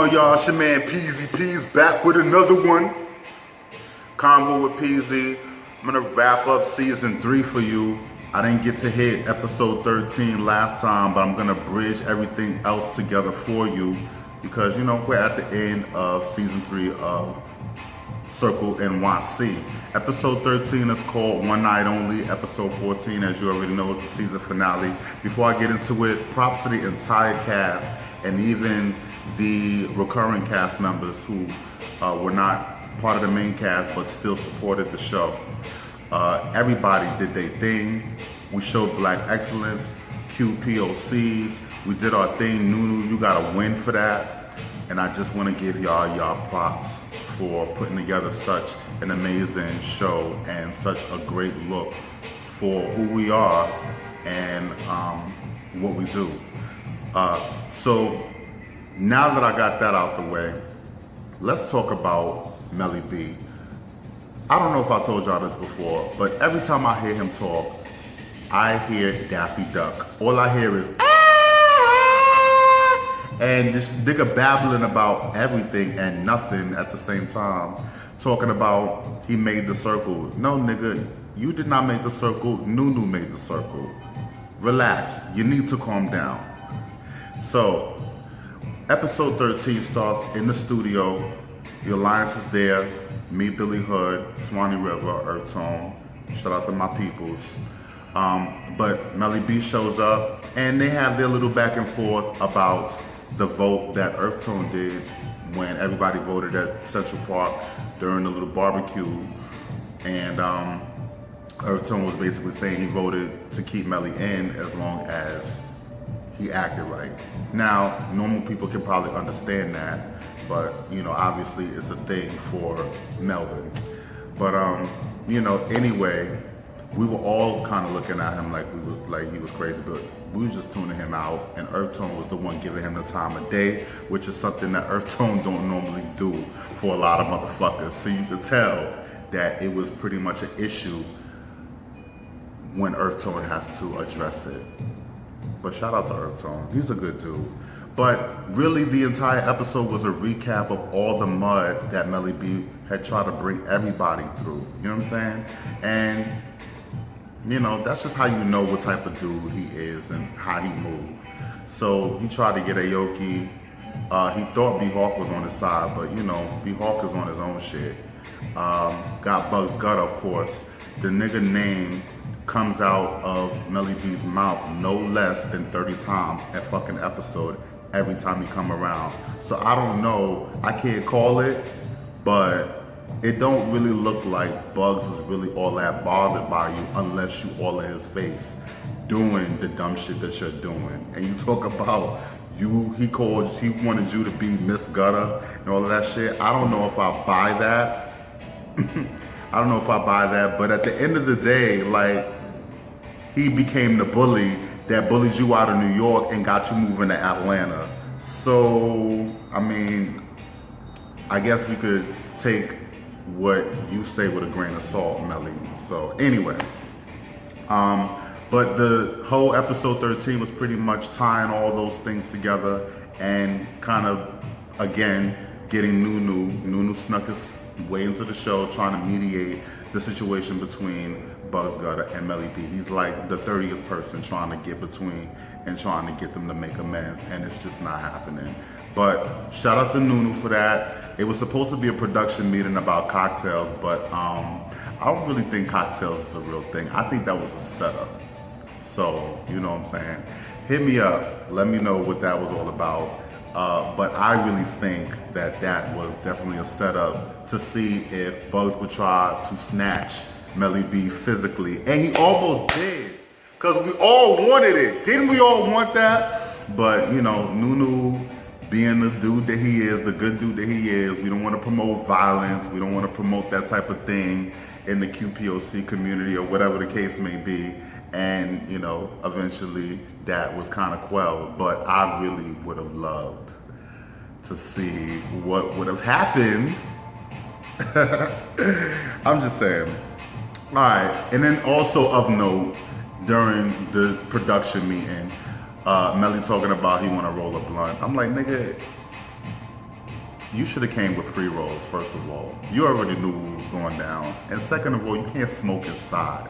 on, y'all? It's your man Peasy P's back with another one. Convo with Peasy. I'm gonna wrap up season 3 for you. I didn't get to hit episode 13 last time, but I'm gonna bridge everything else together for you because, you know, we're at the end of season 3 of Circle NYC. Episode 13 is called One Night Only. Episode 14, as you already know, is the season finale. Before I get into it, props to the entire cast and even the recurring cast members who were not part of the main cast but still supported the show. Everybody did their thing. We showed black excellence, QPOCs. We did our thing. Nunu, you got a win for that. And I just want to give y'all props for putting together such an amazing show and such a great look for who we are and what we do. So now that I got that out the way, let's talk about Melly B. I don't know if I told y'all this before, but every time I hear him talk, I hear Daffy Duck. All I hear is and this nigga babbling about everything and nothing at the same time, talking about he made the circle. No, nigga, you did not make the circle. Nunu made the circle. Relax. You need to calm down. So, episode 13 starts in the studio. The Alliance is there. Me, Billy Hood, Swanee River, Earth Tone. Shout out to my peoples. But Melly B shows up, and they have their little back and forth about the vote that Earth Tone did when everybody voted at Central Park during the little barbecue. And Earth Tone was basically saying he voted to keep Melly in as long as he acted right. Now, normal people can probably understand that, but you know, obviously it's a thing for Melvin. But you know, anyway, we were all kind of looking at him like he was crazy, but we were just tuning him out, and Earth Tone was the one giving him the time of day, which is something that Earth Tone don't normally do for a lot of motherfuckers. So you could tell that it was pretty much an issue when Earth Tone has to address it. But shout out to Earth Tone, he's a good dude. But really the entire episode was a recap of all the mud that Melly B had tried to bring everybody through, you know what I'm saying? And you know, that's just how you know what type of dude he is and how he moves. So he tried to get Aoki. He thought B-Hawk was on his side, but you know, B-Hawk is on his own shit. Got Bugs Gut, of course. The nigga name comes out of Melly B's mouth no less than 30 times a fucking episode every time he come around. So I don't know, I can't call it, but it don't really look like Bugs is really all that bothered by you unless you all in his face doing the dumb shit that you're doing. And you talk about he wanted you to be Miss Gutter and all of that shit. I don't know if I buy that. I don't know if I buy that, but at the end of the day, like, he became the bully that bullied you out of New York and got you moving to Atlanta. So, I mean, I guess we could take what you say with a grain of salt, Melly. So anyway, but the whole episode 13 was pretty much tying all those things together and kind of, again, getting Nunu snuck his way into the show, trying to mediate the situation between Bugs Gutter and Melly B. He's like the 30th person trying to get between and trying to get them to make amends, and it's just not happening. But shout out to Nunu for that. It was supposed to be a production meeting about cocktails, but I don't really think cocktails is a real thing. I think that was a setup. So, you know what I'm saying? Hit me up. Let me know what that was all about. But I really think that was definitely a setup to see if Bugs would try to snatch Melly B physically. And he almost did, because we all wanted it. Didn't we all want that? But, you know, Nunu, being the dude that he is, the good dude that he is, we don't want to promote violence. We don't want to promote that type of thing in the QPOC community or whatever the case may be. And, you know, eventually that was kind of quelled. But I really would have loved to see what would have happened. I'm just saying. All right. And then also of note, during the production meeting, Melly talking about he want to roll a blunt. I'm like, nigga, You should have came with pre-rolls, first of all. You already knew what was going down. And second of all, you can't smoke inside.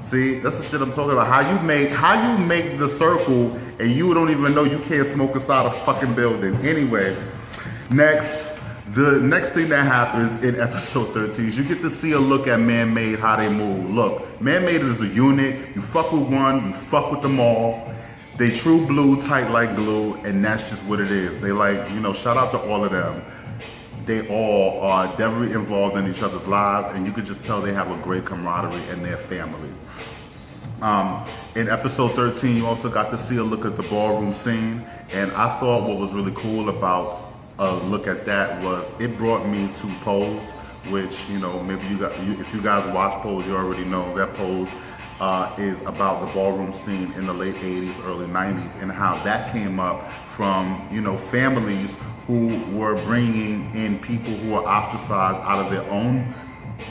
See, that's the shit I'm talking about. How you make the circle and you don't even know you can't smoke inside a fucking building. Anyway, the next thing that happens in episode 13 is you get to see a look at Man-Made, how they move. Look, Man-Made is a unit. You fuck with one, you fuck with them all. They true blue, tight like glue, and that's just what it is. They like, you know, shout out to all of them. They all are definitely involved in each other's lives, and you could just tell they have a great camaraderie in their family. In episode 13, you also got to see a look at the ballroom scene, and I thought what was really cool about a look at that was it brought me to Pose, which, you know, maybe if you guys watch Pose, you already know that Pose is about the ballroom scene in the late 80s, early 90s, and how that came up from, you know, families who were bringing in people who were ostracized out of their own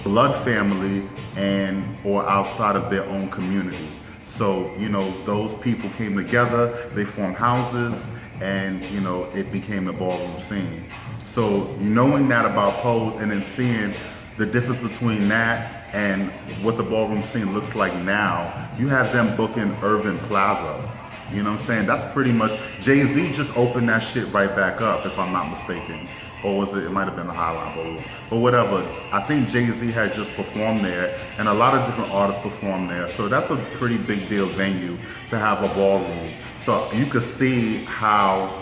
blood family and or outside of their own community. So, you know, those people came together, they formed houses, and, you know, it became the ballroom scene. So knowing that about Pose and then seeing the difference between that and what the ballroom scene looks like now, you have them booking Irving Plaza. You know what I'm saying? That's pretty much, Jay-Z just opened that shit right back up, if I'm not mistaken. Or was it might have been the Highline Ballroom. But whatever, I think Jay-Z had just performed there, and a lot of different artists performed there. So that's a pretty big deal venue to have a ballroom. So you could see how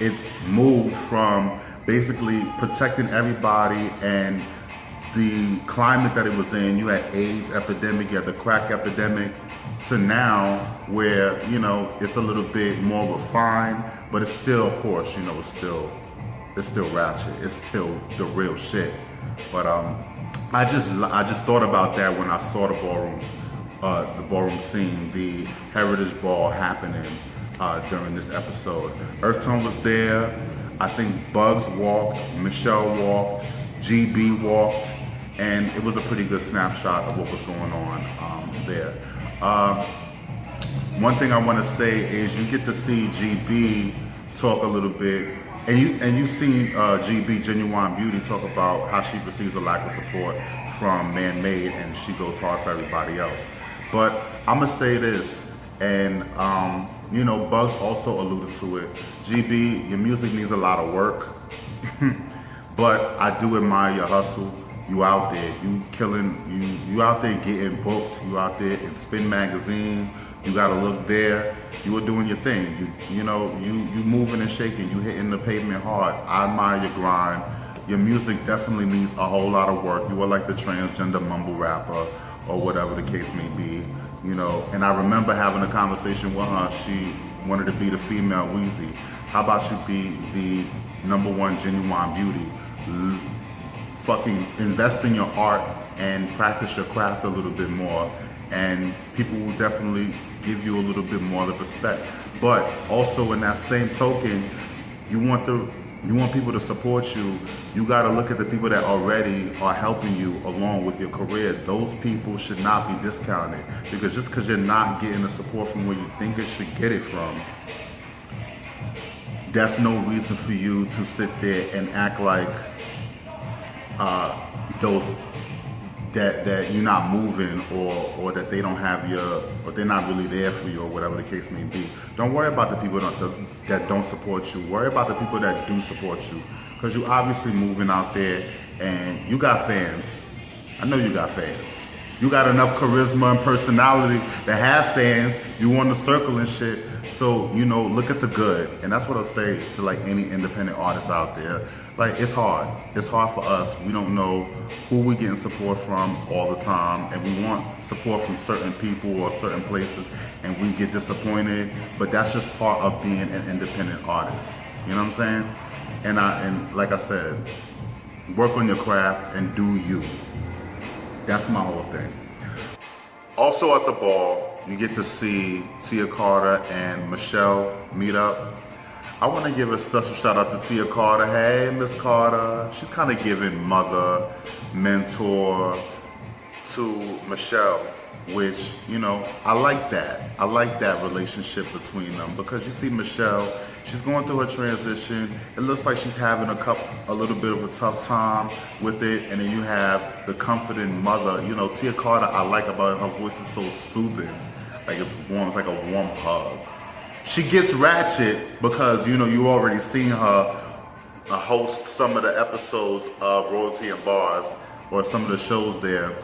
it's moved from basically protecting everybody and the climate that it was in. You had AIDS epidemic, you had the crack epidemic, to now where, you know, it's a little bit more refined, but it's still, of course, you know, it's still ratchet. It's still the real shit. But I just thought about that when I saw the ballroom scene, the Heritage Ball happening during this episode. Earth Tone was there. I think Bugs walked, Michelle walked, GB walked, and it was a pretty good snapshot of what was going on there. One thing I want to say is you get to see GB talk a little bit, and you've seen GB Genuine Beauty talk about how she perceives a lack of support from Man-Made, and she goes hard for everybody else. But I'm gonna say this, and you know, Bugs also alluded to it. GB, your music needs a lot of work, but I do admire your hustle. You out there, you killing, you out there getting booked, you out there in Spin Magazine, you got a look there, you were doing your thing, you know, you moving and shaking, you hitting the pavement hard. I admire your grind. Your music definitely needs a whole lot of work. You are like the transgender mumble rapper or whatever the case may be, you know. And I remember having a conversation with her. She wanted to be the female Weezy. How about you be the #1 Genuine Beauty? Fucking invest in your art and practice your craft a little bit more, and people will definitely give you a little bit more of respect. But also in that same token, you want people to support you. You got to look at the people that already are helping you along with your career. Those people should not be discounted, because just because you're not getting the support from where you think it should get it from, that's no reason for you to sit there and act like that you're not moving, or that they don't have or they're not really there for you, or whatever the case may be. Don't worry about the people that don't support you. Worry about the people that do support you, because you obviously moving out there and you got fans. I know you got fans. You got enough charisma and personality to have fans. You on the circle and shit. So, you know, look at the good. And that's what I'll say to like any independent artist out there. Like, it's hard. It's hard for us. We don't know who we getting support from all the time. And we want support from certain people or certain places, and we get disappointed. But that's just part of being an independent artist. You know what I'm saying? And like I said, work on your craft and do you. That's my whole thing. Also at the ball, you get to see Tia Carter and Michelle meet up. I want to give a special shout out to Tia Carter. Hey, Miss Carter. She's kind of giving mother, mentor to Michelle, which, you know, I like that. I like that relationship between them, because you see Michelle She's going through her transition. It looks like she's having a little bit of a tough time with it. And then you have the comforting mother. You know, Tia Carter, I like about her voice is so soothing. Like it's warm, it's like a warm hug. She gets ratchet because, you know, you already seen her host some of the episodes of Royalty and Bars or some of the shows there.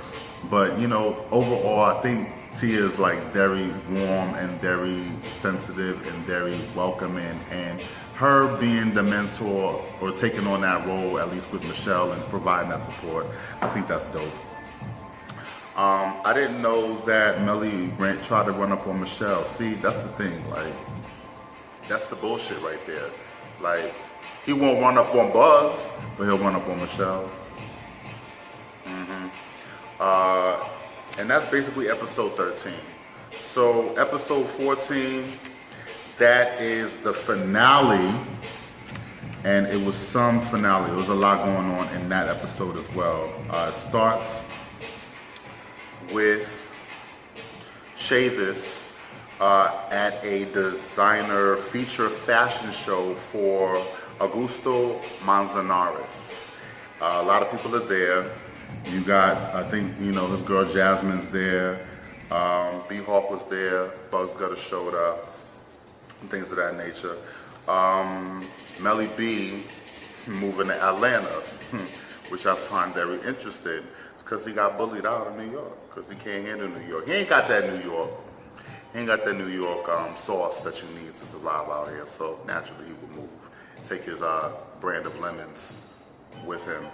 But, you know, overall, I think Tia is like very warm and very sensitive and very welcoming, and her being the mentor or taking on that role, at least with Michelle, and providing that support, I think that's dope. I didn't know that Melly tried to run up on Michelle. See, that's the thing, like, that's the bullshit right there. Like, he won't run up on Bugs, but he'll run up on Michelle. And that's basically episode 13. So episode 14, that is the finale. And it was some finale. There was a lot going on in that episode as well. It starts with Chavis at a designer feature fashion show for Augusto Manzanares. A lot of people are there. You got, I think, you know, his girl Jasmine's there. B-Hawk was there. Bugs Gutter showed up. And things of that nature. Melly B moving to Atlanta, which I find very interesting. It's because he got bullied out of New York. Because he can't handle New York. He ain't got that New York. He ain't got that New York sauce that you need to survive out here. So naturally he will move. Take his brand of lemons with him.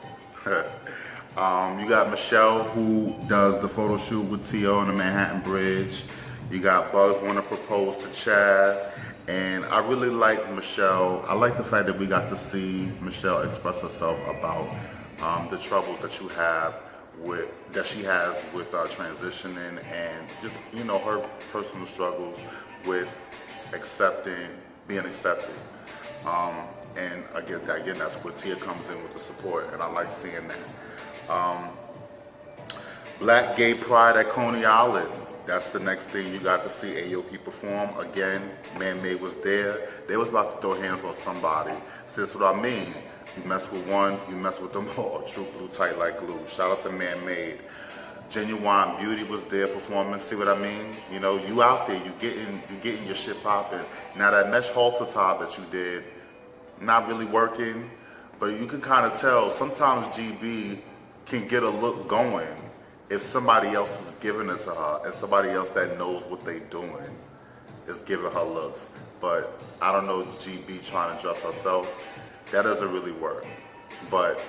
You got Michelle, who does the photo shoot with T.O. on the Manhattan Bridge. You got Bugs want to propose to Chad. And I really like Michelle. I like the fact that we got to see Michelle express herself about the troubles that she has with transitioning, and just, you know, her personal struggles with being accepted. And again, that's where Tia comes in with the support, and I like seeing that. Black Gay Pride at Coney Island. That's the next thing you got to see I.K.P perform. Again, Man-Made was there. They was about to throw hands on somebody. See, that's what I mean. You mess with one, you mess with them all. True glue, tight like glue. Shout out to Man-Made. Genuine Beauty was there performing. See what I mean? You know, you out there, you getting your shit popping. Now that mesh halter top that you did, not really working, but you can kind of tell sometimes GB can get a look going if somebody else is giving it to her, and somebody else that knows what they doing is giving her looks. But I don't know, GB trying to dress herself, that doesn't really work. But,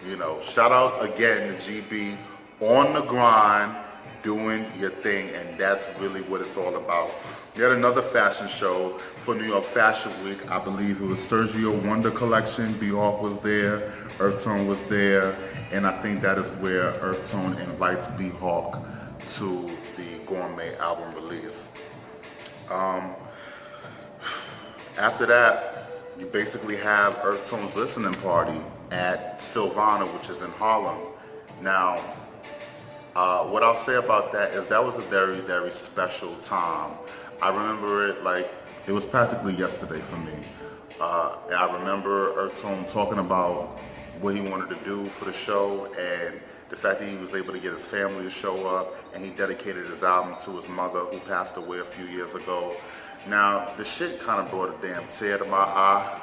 you know, shout out again to GB on the grind, doing your thing, and that's really what it's all about. You had another fashion show for New York Fashion Week. I believe it was Sergio Wonder Collection. B-Hawk was there, Earth Tone was there, and I think that is where Earth Tone invites B-Hawk to the Gourmet album release. After that, you basically have Earth Tone's listening party at Silvana, which is in Harlem. Now, what I'll say about that is that was a very, very special time. I remember it like it was practically yesterday for me. I remember Earth Tone talking about what he wanted to do for the show, and the fact that he was able to get his family to show up, and he dedicated his album to his mother, who passed away a few years ago. Now, the shit kind of brought a damn tear to my eye.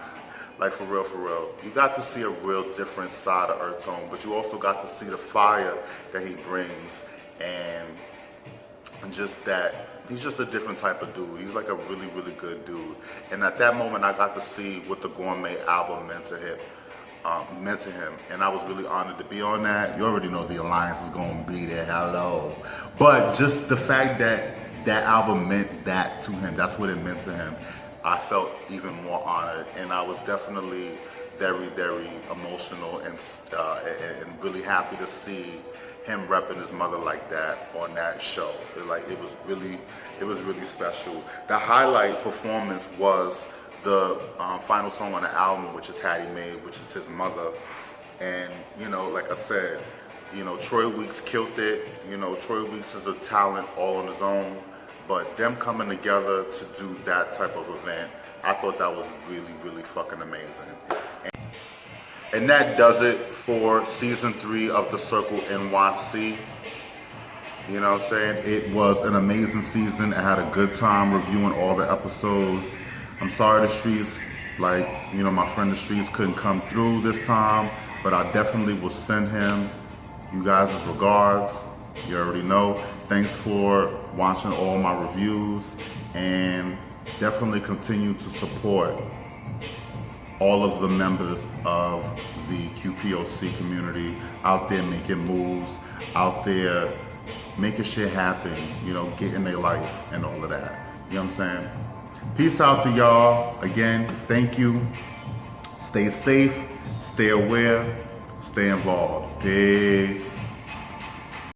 Like, for real, for real. You got to see a real different side of Earth Tone, but you also got to see the fire that he brings, and just that he's just a different type of dude. He's like a really, really good dude. And at that moment, I got to see what the Gourmet album meant to him. And I was really honored to be on that. You already know the Alliance is going to be there, hello. But just the fact that that album meant that to him, that's what it meant to him, I felt even more honored, and I was definitely very, very emotional and really happy to see him repping his mother like that on that show. It was really special. The highlight performance was the final song on the album, which is Hattie Made, which is his mother. And, you know, like I said, you know, Troy Weeks killed it. You know, Troy Weeks is a talent all on his own. But them coming together to do that type of event, I thought that was really, really fucking amazing. And that does it for season 3 of The Circle NYC. You know what I'm saying? It was an amazing season. I had a good time reviewing all the episodes. I'm sorry the streets, like, you know, my friend the streets couldn't come through this time, but I definitely will send him you guys' regards. You already know. Thanks for watching all my reviews, and definitely continue to support all of the members of the QPOC community out there making moves, out there making shit happen, you know, getting their life and all of that. You know what I'm saying? Peace out to y'all. Again, thank you. Stay safe, stay aware, stay involved. Peace.